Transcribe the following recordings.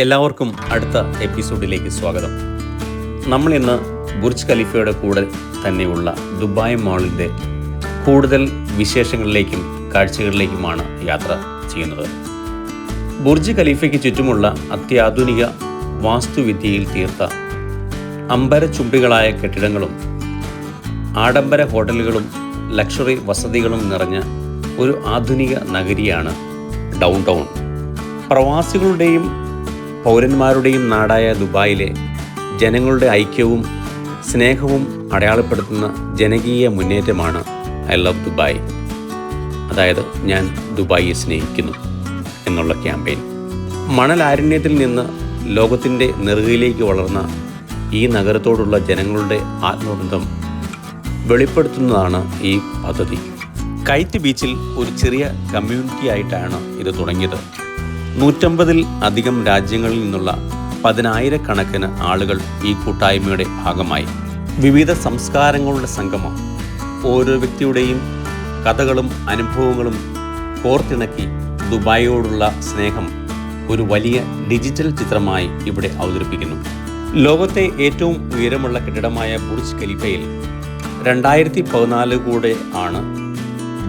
എല്ലാവർക്കും അടുത്ത എപ്പിസോഡിലേക്ക് സ്വാഗതം. നമ്മൾ ഇന്ന് ബുർജ് ഖലീഫയുടെ കൂടെ തന്നെയുള്ള ദുബായ് മാളിൻ്റെ കൂടുതൽ വിശേഷങ്ങളിലേക്കും കാഴ്ചകളിലേക്കുമാണ് യാത്ര ചെയ്യുന്നത്. ബുർജ് ഖലീഫയ്ക്ക് ചുറ്റുമുള്ള അത്യാധുനിക വാസ്തുവിദ്യയിൽ തീർത്ത അമ്പരചുംബികളായ കെട്ടിടങ്ങളും ആഡംബര ഹോട്ടലുകളും ലക്ഷറി വസതികളും നിറഞ്ഞ ഒരു ആധുനിക നഗരിയാണ് ഡൗൺ ടൗൺ. പ്രവാസികളുടെയും പൗരന്മാരുടെയും നാടായ ദുബായിലെ ജനങ്ങളുടെ ഐക്യവും സ്നേഹവും അടയാളപ്പെടുത്തുന്ന ജനകീയ മുന്നേറ്റമാണ് ഐ ലവ് ദുബായ്, അതായത് ഞാൻ ദുബായിയെ സ്നേഹിക്കുന്നു എന്നുള്ള ക്യാമ്പയിൻ. മണലാരണ്യത്തിൽ നിന്ന് ലോകത്തിൻ്റെ നെറുകയിലേക്ക് വളർന്ന ഈ നഗരത്തോടുള്ള ജനങ്ങളുടെ ആത്മബന്ധം വെളിപ്പെടുത്തുന്നതാണ് ഈ പദ്ധതി. കൈറ്റ് ബീച്ചിൽ ഒരു ചെറിയ കമ്മ്യൂണിറ്റി ആയിട്ടാണ് ഇത് തുടങ്ങിയത്. 150-ൽ അധികം രാജ്യങ്ങളിൽ നിന്നുള്ള 10,000-കണക്കിന് ആളുകൾ ഈ കൂട്ടായ്മയുടെ ഭാഗമായി. വിവിധ സംസ്കാരങ്ങളുടെ സംഗമം, ഓരോ വ്യക്തിയുടെയും കഥകളും അനുഭവങ്ങളും കോർത്തിണക്കി ദുബായിയോടുള്ള സ്നേഹം ഒരു വലിയ ഡിജിറ്റൽ ചിത്രമായി ഇവിടെ അവതരിപ്പിക്കുന്നു. ലോകത്തെ ഏറ്റവും ഉയരമുള്ള കെട്ടിടമായ ബുർജ് ഖലീഫയിൽ 2014 കൂടെ ആണ്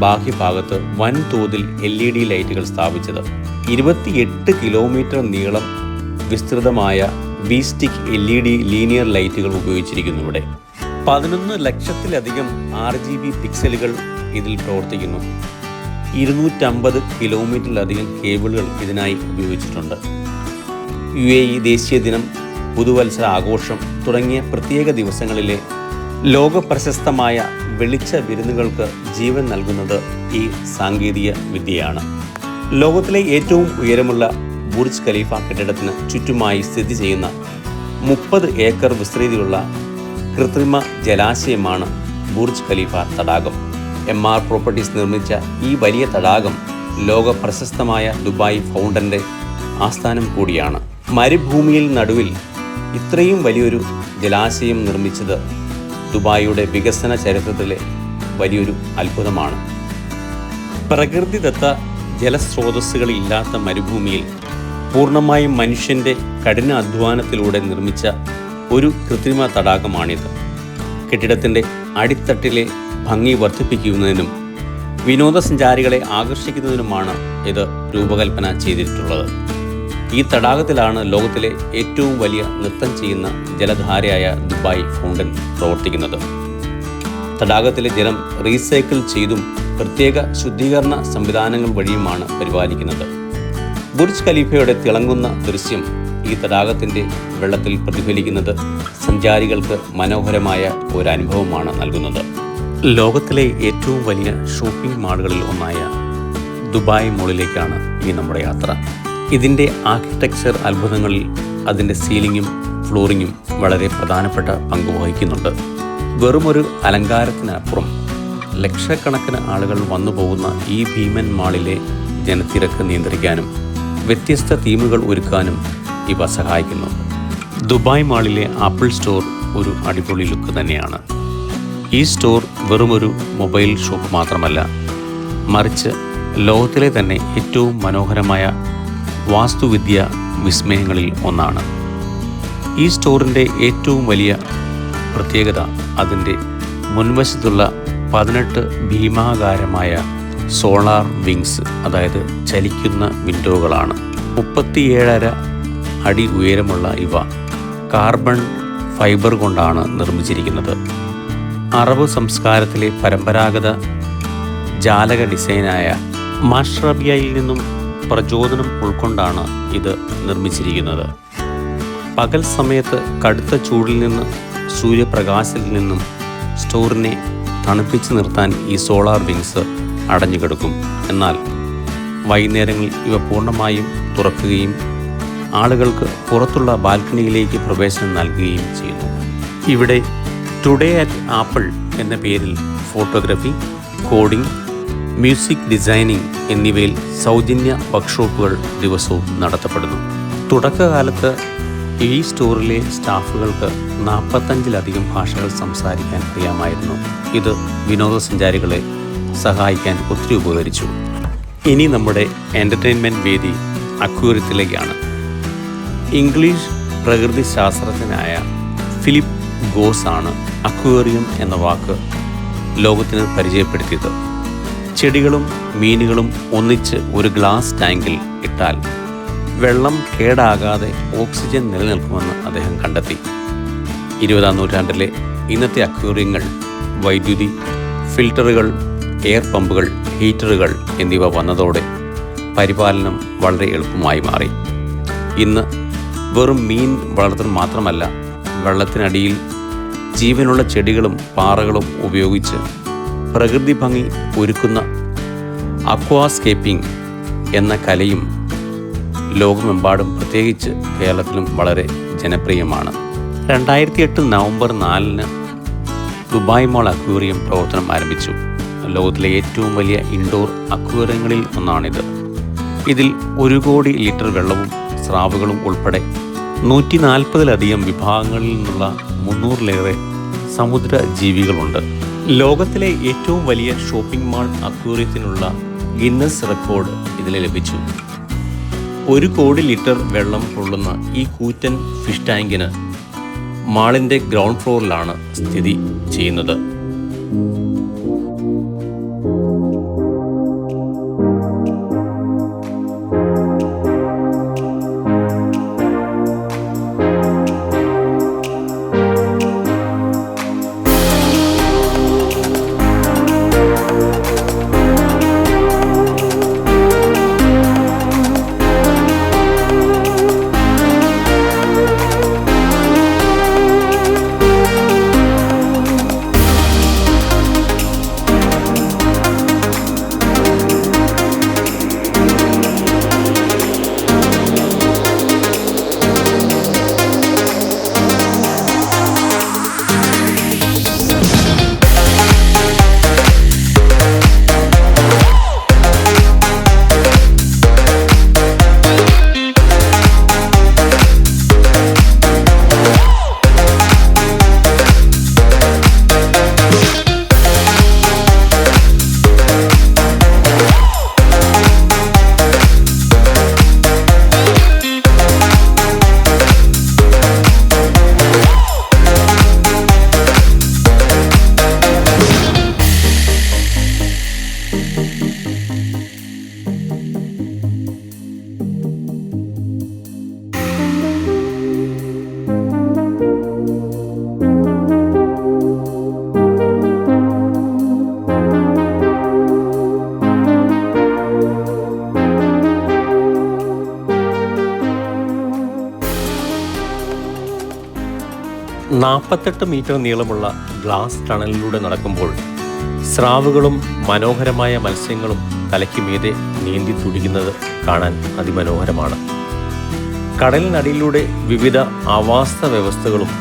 ബാഹ്യഭാഗത്ത് വൻതോതിൽ LED ലൈറ്റുകൾ സ്ഥാപിച്ചത്. 28 കിലോമീറ്റർ നീളം വിസ്തൃതമായ V-സ്റ്റിക് LED ലീനിയർ ലൈറ്റുകൾ ഉപയോഗിച്ചിരിക്കുന്നു. ഇവിടെ 11 ലക്ഷത്തിലധികം RGB പിക്സലുകൾ ഇതിൽ പ്രവർത്തിക്കുന്നു. 250 കിലോമീറ്ററിലധികം കേബിളുകൾ ഇതിനായി ഉപയോഗിച്ചിട്ടുണ്ട്. UAE ദേശീയ ദിനം, പുതുവത്സര ആഘോഷം തുടങ്ങിയ പ്രത്യേക ദിവസങ്ങളിലെ ലോകപ്രശസ്തമായ വെളിച്ച വിരുന്നുകൾക്ക് ജീവൻ നൽകുന്നത് ഈ സാങ്കേതിക വിദ്യയാണ്. ലോകത്തിലെ ഏറ്റവും ഉയരമുള്ള ബുർജ് ഖലീഫ കെട്ടിടത്തിന് ചുറ്റുമായി സ്ഥിതി ചെയ്യുന്ന 30 ഏക്കർ വിസ്തൃതിയുള്ള കൃത്രിമ ജലാശയമാണ് ബുർജ് ഖലീഫ തടാകം. MR പ്രോപ്പർട്ടീസ് നിർമ്മിച്ച ഈ വലിയ തടാകം ലോക പ്രശസ്തമായ ദുബായ് ഫൗണ്ടൻ്റെ ആസ്ഥാനം കൂടിയാണ്. മരുഭൂമിയിൽ നടുവിൽ ഇത്രയും വലിയൊരു ജലാശയം നിർമ്മിച്ചത് ദുബായിയുടെ വികസന ചരിത്രത്തിലെ വലിയൊരു അത്ഭുതമാണ്. പ്രകൃതിദത്ത ജലസ്രോതസ്സുകളില്ലാത്ത മരുഭൂമിയിൽ പൂർണ്ണമായും മനുഷ്യൻ്റെ കഠിന അധ്വാനത്തിലൂടെ നിർമ്മിച്ച ഒരു കൃത്രിമ തടാകമാണിത്. കെട്ടിടത്തിൻ്റെ അടിത്തട്ടിലെ ഭംഗി വർദ്ധിപ്പിക്കുന്നതിനും വിനോദസഞ്ചാരികളെ ആകർഷിക്കുന്നതിനുമാണ് ഇത് രൂപകൽപ്പന ചെയ്തിട്ടുള്ളത്. ഈ തടാകത്തിലാണ് ലോകത്തിലെ ഏറ്റവും വലിയ നൃത്തം ചെയ്യുന്ന ജലധാരയായ ദുബായ് ഫൗണ്ടൻ പ്രവർത്തിക്കുന്നത്. തടാകത്തിലെ ജലം റീസൈക്കിൾ ചെയ്തും പ്രത്യേക ശുദ്ധീകരണ സംവിധാനങ്ങൾ വഴിയുമാണ് പരിപാലിക്കുന്നത്. ബുർജ് ഖലീഫയുടെ തിളങ്ങുന്ന ദൃശ്യം ഈ തടാകത്തിൻ്റെ വെള്ളത്തിൽ പ്രതിഫലിക്കുന്നത് സഞ്ചാരികൾക്ക് മനോഹരമായ ഒരു അനുഭവമാണ് നൽകുന്നത്. ലോകത്തിലെ ഏറ്റവും വലിയ ഷോപ്പിംഗ് മാളുകളിൽ ഒന്നായ ദുബായ് മോളിലേക്കാണ് ഈ നമ്മുടെ യാത്ര. ഇതിൻ്റെ ആർക്കിടെക്ചർ അത്ഭുതങ്ങളിൽ അതിൻ്റെ സീലിങ്ങും ഫ്ലോറിങ്ങും വളരെ പ്രധാനപ്പെട്ട പങ്ക് വഹിക്കുന്നുണ്ട്. വെറുമൊരു അലങ്കാരത്തിനപ്പുറം ലക്ഷക്കണക്കിന് ആളുകൾ വന്നു പോകുന്ന ഈ ഭീമൻ മാളിലെ ജനത്തിരക്ക് നിയന്ത്രിക്കാനും വ്യത്യസ്ത തീമുകൾ ഒരുക്കാനും ഇവ സഹായിക്കുന്നു. ദുബായ് മാളിലെ ആപ്പിൾ സ്റ്റോർ ഒരു അടിപൊളി ലുക്ക് തന്നെയാണ്. ഈ സ്റ്റോർ വെറുമൊരു മൊബൈൽ ഷോപ്പ് മാത്രമല്ല, മറിച്ച് ലോകത്തിലെ തന്നെ ഏറ്റവും മനോഹരമായ വാസ്തുവിദ്യ വിസ്മയങ്ങളിൽ ഒന്നാണ്. ഈ സ്റ്റോറിൻ്റെ ഏറ്റവും വലിയ പ്രത്യേകത അതിൻ്റെ മുൻവശത്തുള്ള 18 ഭീമാകാരമായ സോളാർ വിങ്സ്, അതായത് ചലിക്കുന്ന വിൻഡോകളാണ്. 37.5 അടി ഉയരമുള്ള ഇവ കാർബൺ ഫൈബർ കൊണ്ടാണ് നിർമ്മിച്ചിരിക്കുന്നത്. അറബ് സംസ്കാരത്തിലെ പരമ്പരാഗത ജാലക ഡിസൈനായ മാഷ്റബിയയിൽ നിന്നും പ്രചോദനം ഉൾക്കൊണ്ടാണ് ഇത് നിർമ്മിച്ചിരിക്കുന്നത്. പകൽ സമയത്ത് കടുത്ത ചൂടിൽ നിന്ന് സൂര്യപ്രകാശത്തിൽ നിന്നും സ്റ്റോറിനെ തണുപ്പിച്ച് നിർത്താൻ ഈ സോളാർ വിങ്സ് അടഞ്ഞുകിടക്കും. എന്നാൽ വൈകുന്നേരങ്ങളിൽ ഇവ പൂർണ്ണമായും തുറക്കുകയും ആളുകൾക്ക് പുറത്തുള്ള ബാൽക്കണിയിലേക്ക് പ്രവേശനം നൽകുകയും ചെയ്യുന്നു. ഇവിടെ ടുഡേ അറ്റ് ആപ്പിൾ എന്ന പേരിൽ ഫോട്ടോഗ്രാഫി, കോഡിംഗ്, മ്യൂസിക് ഡിസൈനിങ് എന്നിവയിൽ സൗജന്യ വർക്ക്ഷോപ്പുകൾ ദിവസവും നടത്തപ്പെടുന്നു. തുടക്കകാലത്ത് ഈ സ്റ്റോറിലെ സ്റ്റാഫുകൾക്ക് 45-ലധികം ഭാഷകൾ സംസാരിക്കാൻ അറിയാമായിരുന്നു. ഇത് വിനോദസഞ്ചാരികളെ സഹായിക്കാൻ ഒത്തിരി ഉപകരിച്ചു. ഇനി നമ്മുടെ എൻ്റർടൈൻമെൻറ്റ് വേദി അക്വേറിയത്തിലേക്കാണ്. ഇംഗ്ലീഷ് പ്രകൃതി ശാസ്ത്രജ്ഞനായ ഫിലിപ്പ് ഗോസ് ആണ് അക്വേറിയം എന്ന വാക്ക് ലോകത്തിന് പരിചയപ്പെടുത്തിയത്. ചെടികളും മീനുകളും ഒന്നിച്ച് ഒരു ഗ്ലാസ് ടാങ്കിൽ ഇട്ടാൽ വെള്ളം കേടാകാതെ ഓക്സിജൻ നിലനിൽക്കുമെന്ന് അദ്ദേഹം കണ്ടെത്തി. 20-ാം നൂറ്റാണ്ടിലെ ഇന്നത്തെ അക്വേറിയങ്ങൾ വൈദ്യുതി, ഫിൽറ്ററുകൾ, എയർ പമ്പുകൾ, ഹീറ്ററുകൾ എന്നിവ വന്നതോടെ പരിപാലനം വളരെ എളുപ്പമായി മാറി. ഇന്ന് വെറും മീൻ വളർത്തൽ മാത്രമല്ല, വെള്ളത്തിനടിയിൽ ജീവനുള്ള ചെടികളും പാറകളും ഉപയോഗിച്ച് പ്രകൃതി ഭംഗി ഒരുക്കുന്ന അക്വാസ്കേപ്പിംഗ് എന്ന കലയും ലോകമെമ്പാടും പ്രത്യേകിച്ച് കേരളത്തിലും വളരെ ജനപ്രിയമാണ്. 2008 നവംബർ 4 ദുബായ് മാൾ അക്വേറിയം പ്രവർത്തനം ആരംഭിച്ചു. ലോകത്തിലെ ഏറ്റവും വലിയ ഇൻഡോർ അക്വേറിയങ്ങളിൽ ഒന്നാണിത്. ഇതിൽ 1 കോടി ലിറ്റർ വെള്ളവും സ്രാവുകളും ഉൾപ്പെടെ 140-ലധികം വിഭാഗങ്ങളിൽ നിന്നുള്ള 300-ലേറെ സമുദ്ര ജീവികളുണ്ട്. ലോകത്തിലെ ഏറ്റവും വലിയ ഷോപ്പിംഗ് മാൾ അക്വേറിയത്തിനുള്ള ഗിന്നസ് റെക്കോർഡ് ഇതിന് ലഭിച്ചു. 1 കോടി ലിറ്റർ വെള്ളം കൊള്ളുന്ന ഈ കൂറ്റൻ ഫിഷ് ടാങ്കിന് മാളിൻ്റെ ഗ്രൗണ്ട് ഫ്ലോറിലാണ് സ്ഥിതി ചെയ്യുന്നത്. $48 മീറ്റർ നീളമുള്ള ഗ്ലാസ് ടണലിലൂടെ നടക്കുമ്പോൾ സ്രാവുകളും മനോഹരമായ മത്സ്യങ്ങളും തലയ്ക്ക് മീതെ നീന്തി തുടിക്കുന്നത് കാണാൻ അതിമനോഹരമാണ്. കടലിനടിയിലൂടെ വിവിധ ആവാസ വ്യവസ്ഥകളും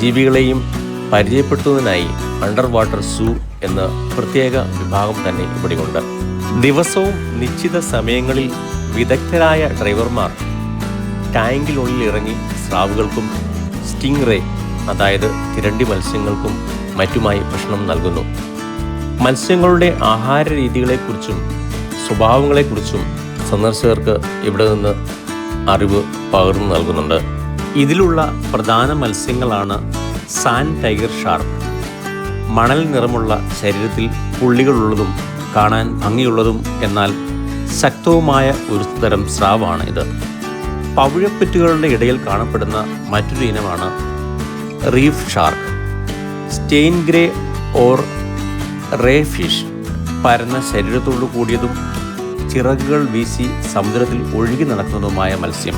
ജീവികളെയും പരിചയപ്പെടുത്തുന്നതിനായി അണ്ടർ വാട്ടർ സൂ എന്ന പ്രത്യേക വിഭാഗം തന്നെ ഇവിടെയുണ്ട്. ദിവസവും നിശ്ചിത സമയങ്ങളിൽ വിദഗ്ധരായ ഡ്രൈവർമാർ ടാങ്കിനുള്ളിൽ ഇറങ്ങി സ്രാവുകൾക്കും സ്റ്റിംഗ് റേ, അതായത് തിരണ്ടി മത്സ്യങ്ങൾക്കും മറ്റുമായി ഭക്ഷണം നൽകുന്നു. മത്സ്യങ്ങളുടെ ആഹാര രീതികളെക്കുറിച്ചും സ്വഭാവങ്ങളെക്കുറിച്ചും സന്ദർശകർക്ക് ഇവിടെ നിന്ന് അറിവ് പകർന്നു നൽകുന്നുണ്ട്. ഇതിലുള്ള പ്രധാന മത്സ്യങ്ങളാണ് സാൻഡ് ടൈഗർ ഷാർക്ക്. മണൽ നിറമുള്ള ശരീരത്തിൽ പുള്ളികളുള്ളതും കാണാൻ ഭംഗിയുള്ളതും എന്നാൽ ശക്തവുമായ ഒരു തരം സ്രാവാണ് ഇത്. പവിഴപ്പുറ്റുകളുടെ ഇടയിൽ കാണപ്പെടുന്ന മറ്റൊരു ഇനമാണ് reef shark. Stingray or ray fish. പരന്ന ശരീരത്തോടു കൂടിയതും ചിറകുകൾ വീശി സമുദ്രത്തിൽ ഒഴുകി നടക്കുന്നതുമായ മത്സ്യം.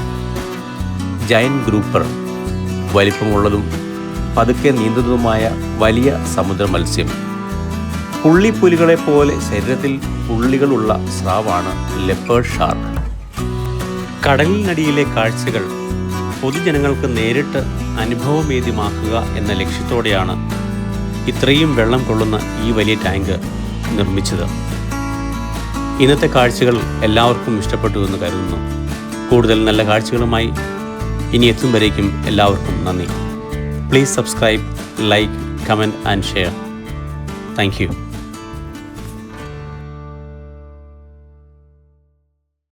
Giant grouper. വലിപ്പമുള്ളതും പതുക്കെ നീന്തുന്നതുമായ വലിയ സമുദ്ര മത്സ്യം. പുള്ളിപ്പുലികളെ പോലെ ശരീരത്തിൽ പുള്ളികളുള്ള സ്രാവാണ് ലെപ്പേർഡ് ഷാർക്ക്. കടലിനടിയിലെ കാഴ്ചകൾ പൊതുജനങ്ങൾക്ക് നേരിട്ട് അനുഭവവേദ്യമാക്കുക എന്ന ലക്ഷ്യത്തോടെയാണ് ഇത്രയും വെള്ളം കൊള്ളുന്ന ഈ വലിയ ടാങ്ക് നിർമ്മിച്ചത്. ഇന്നത്തെ കാഴ്ചകൾ എല്ലാവർക്കും ഇഷ്ടപ്പെട്ടു എന്ന് കരുതുന്നു. കൂടുതൽ നല്ല കാഴ്ചകളുമായി ഇനി എത്തും വരേക്കും എല്ലാവർക്കും നന്ദി. Please subscribe, like, comment and share. Thank you.